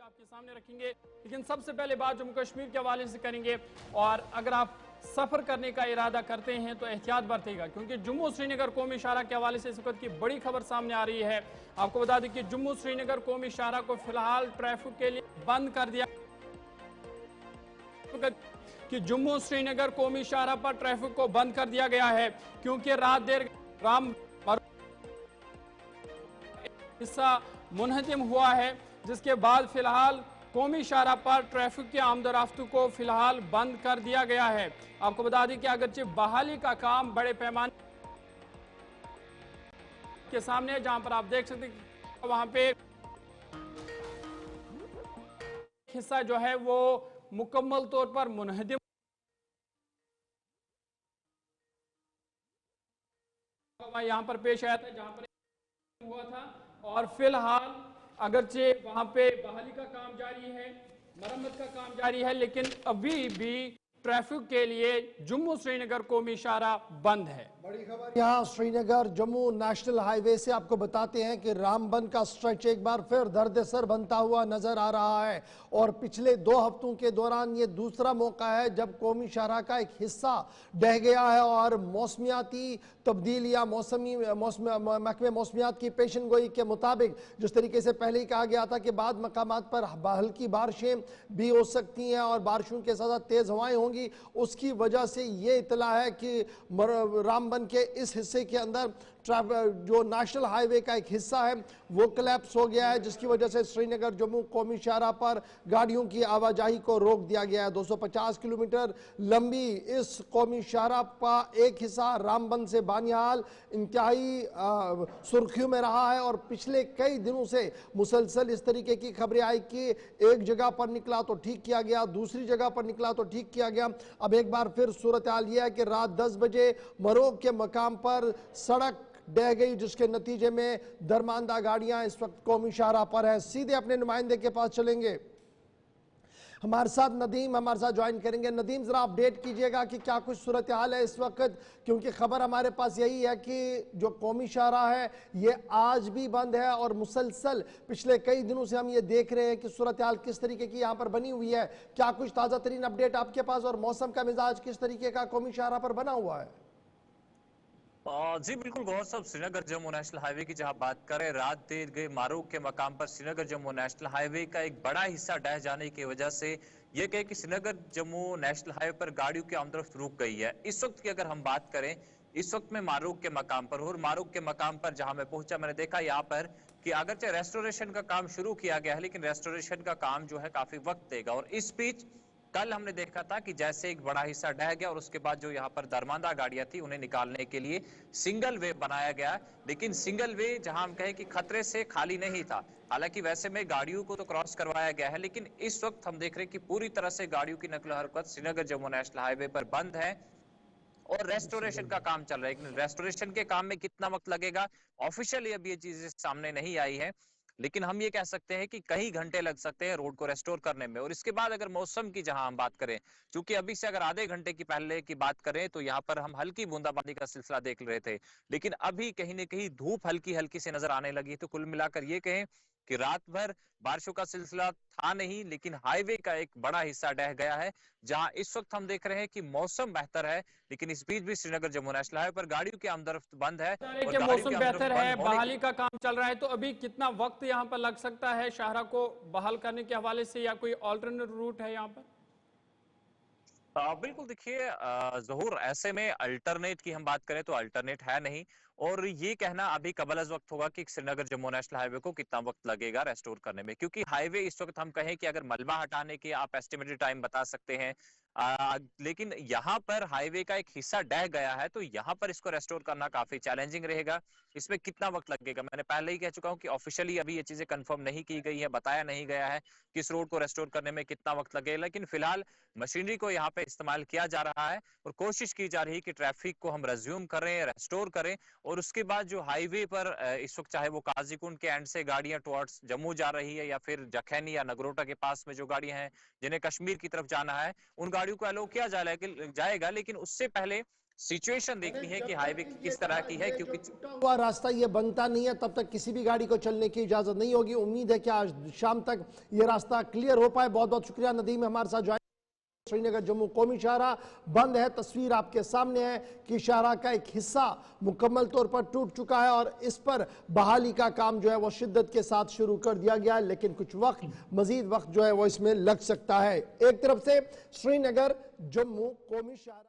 आपके सामने रखेंगे, लेकिन सबसे पहले बात जम्मू कश्मीर के हवाले से करेंगे। और अगर आप सफर करने का इरादा करते हैं तो एहतियात बरतेगा, क्योंकि जम्मू श्रीनगर कौमी शाहरा के हवाले से इस वक्त की बड़ी खबर सामने आ रही है। आपको बता दें कि जम्मू श्रीनगर कौमी शाहरा को फिलहाल ट्रैफिक के लिए बंद कर दिया कि जम्मू श्रीनगर कौमी शाहरा पर ट्रैफिक को बंद कर दिया गया है, क्योंकि रात देर राम हिस्सा मुनहदिम हुआ है, जिसके बाद फिलहाल कौमी शाहरा पर ट्रैफिक की आमदोरफ्त को फिलहाल बंद कर दिया गया है। आपको बता दें कि अगरचे बहाली का काम बड़े पैमाने के सामने है, जहां पर आप देख सकते हैं वहां पे हिस्सा जो है वो मुकम्मल तौर पर मुनहदिम यहां पर पेश आया था, जहां पर हुआ था। और फिलहाल अगरचे वहां पे बहाली का काम जारी है, मरम्मत का काम जारी है, लेकिन अभी भी ट्रैफिक के लिए जम्मू श्रीनगर कौमी शाहरा बंद है। बड़ी खबर यहाँ श्रीनगर जम्मू नेशनल हाईवे से आपको बताते हैं कि रामबन का स्ट्रेच एक बार फिर दर्द सर बनता हुआ नजर आ रहा है। और पिछले 2 हफ्तों के दौरान ये दूसरा मौका है जब कौमी शाहरा का एक हिस्सा ढह गया है और मौसमियाती तब्दीलियाँ महकमे मौसमियात की पेशन गोई के मुताबिक जिस तरीके से पहले ही कहा गया था कि बाद मकामात पर हल्की बारिशें भी हो सकती हैं और बारिशों के साथ तेज हवाएं होंगी, उसकी वजह से ये इतला है कि रामबन के इस हिस्से के अंदर जो नेशनल हाईवे का एक हिस्सा है वो कोलैप्स हो गया है, जिसकी वजह से श्रीनगर जम्मू कौमी शाहरा पर गाड़ियों की आवाजाही को रोक दिया गया है। 250 किलोमीटर लंबी इस कौमी शाहरा का एक हिस्सा रामबन से बानिहाल इंतहाई सुर्खियों में रहा है और पिछले कई दिनों से मुसलसल इस तरीके की खबरें आई कि एक जगह पर निकला तो ठीक किया गया, दूसरी जगह पर निकला तो ठीक किया गया। अब एक बार फिर सूरत हाल यह है कि रात 10 बजे मरोग के मकाम पर सड़क ढह गई, जिसके नतीजे में दरमांदा गाड़ियां इस वक्त कौमी शाहरा पर है। सीधे अपने नुमाइंदे के पास चलेंगे, हमारे साथ नदीम हमारे साथ ज्वाइन करेंगे। नदीम, जरा अपडेट कीजिएगा कि क्या कुछ सूरत हाल है इस वक्त, क्योंकि खबर हमारे पास यही है कि जो कौमी शाहरा है ये आज भी बंद है और मुसलसल पिछले कई दिनों से हम ये देख रहे हैं कि सूरत हाल किस तरीके की यहाँ पर बनी हुई है। क्या कुछ ताज़ा तरीन अपडेट आपके पास और मौसम का मिजाज किस तरीके का कौमी शाहरा पर बना हुआ है? जी बिल्कुल गौर साहब, श्रीनगर जम्मू नेशनल हाईवे की जहां बात करें, रात देर गए मारूक के मकाम पर श्रीनगर जम्मू नेशनल हाईवे का एक बड़ा हिस्सा ढह जाने की वजह से यह कहे कि श्रीनगर जम्मू नेशनल हाईवे पर गाड़ियों की आमदरफ्त रुक गई है। इस वक्त की अगर हम बात करें, इस वक्त मैं मारूक के मकाम पर हूँ और मारूक के मकाम पर जहां मैं पहुंचा मैंने देखा यहाँ पर कि अगरचे रेस्टोरेशन का काम शुरू किया गया है, लेकिन रेस्टोरेशन का काम जो है काफी वक्त देगा। और इस बीच कल हमने देखा था कि जैसे एक बड़ा हिस्सा ढह गया और उसके बाद जो यहाँ पर दरमांदा गाड़ियां थी उन्हें निकालने के लिए सिंगल वे बनाया गया, लेकिन सिंगल वे जहां हम कहें कि खतरे से खाली नहीं था। हालांकि वैसे में गाड़ियों को तो क्रॉस करवाया गया है, लेकिन इस वक्त हम देख रहे हैं कि पूरी तरह से गाड़ियों की नकल हरकत श्रीनगर जम्मू नेशनल हाईवे पर बंद है और रेस्टोरेशन का काम चल रहा है। लेकिन रेस्टोरेशन के काम में कितना वक्त लगेगा, ऑफिशियली अभी ये चीजें सामने नहीं आई है, लेकिन हम ये कह सकते हैं कि कई घंटे लग सकते हैं रोड को रेस्टोर करने में। और इसके बाद अगर मौसम की जहां हम बात करें, क्योंकि अभी से अगर आधे घंटे की पहले की बात करें तो यहाँ पर हम हल्की बूंदाबांदी का सिलसिला देख रहे थे, लेकिन अभी कहीं न कहीं धूप हल्की हल्की से नजर आने लगी। तो कुल मिलाकर ये कहें कि रात भर बारिशों का सिलसिला था नहीं, लेकिन हाईवे का एक बड़ा हिस्सा ढह गया है। जहां इस वक्त हम देख रहे हैं कि मौसम बेहतर है, लेकिन इस बीच भी श्रीनगर जम्मू नेशनल हाईवे पर गाड़ियों की आमदरफ्त बंद है और मौसम बेहतर है, बहाली का काम चल रहा है, तो अभी कितना वक्त यहाँ पर लग सकता है शाहरा को बहाल करने के हवाले से, या कोई ऑल्टरनेट रूट है यहाँ पर? बिल्कुल देखिए ज़हूर, ऐसे में अल्टरनेट की हम बात करें तो अल्टरनेट है नहीं, और ये कहना अभी कबल अज़ वक्त होगा कि श्रीनगर जम्मू नेशनल हाईवे को कितना वक्त लगेगा रेस्टोर करने में, क्योंकि हाईवे इस वक्त हम कहें कि अगर मलबा हटाने के आप एस्टिमेटेड टाइम बता सकते हैं, लेकिन यहाँ पर हाईवे का एक हिस्सा ढह गया है तो यहाँ पर इसको रेस्टोर करना काफी चैलेंजिंग रहेगा। इसमें कितना वक्त लगेगा, मैंने पहले ही कह चुका हूँ कि ऑफिशियली अभी ये चीजें कंफर्म नहीं की गई है, बताया नहीं गया है कि इस रोड को रेस्टोर करने में कितना वक्त लगेगा, लेकिन फिलहाल मशीनरी को यहाँ पे इस्तेमाल किया जा रहा है और कोशिश की जा रही है कि ट्रैफिक को हम रेज्यूम करें, रेस्टोर करें। और उसके बाद जो हाईवे पर इस वक्त चाहे वो काजीकुंड के एंड से गाड़ियां टुवर्ड्स जम्मू जा रही है या फिर जखैनी या नगरोटा के पास में जो गाड़ियां हैं जिन्हें कश्मीर की तरफ जाना है, उन गाड़ियों को अलो किया जाएगा, लेकिन उससे पहले सिचुएशन देखनी है कि हाईवे किस तरह की है, क्योंकि हुआ रास्ता ये बनता नहीं है तब तक किसी भी गाड़ी को चलने की इजाजत नहीं होगी। उम्मीद है कि आज शाम तक ये रास्ता क्लियर हो पाए। बहुत बहुत शुक्रिया नदीम हमारे साथ ज्वाइन। श्रीनगर जम्मू कौमी शाहराह बंद है। तस्वीर आपके सामने है कि शाहराह का एक हिस्सा मुकम्मल तौर पर टूट चुका है और इस पर बहाली का काम जो है वो शिद्दत के साथ शुरू कर दिया गया है, लेकिन कुछ मजीद वक्त जो है वो इसमें लग सकता है। एक तरफ से श्रीनगर जम्मू कौमी शाहराह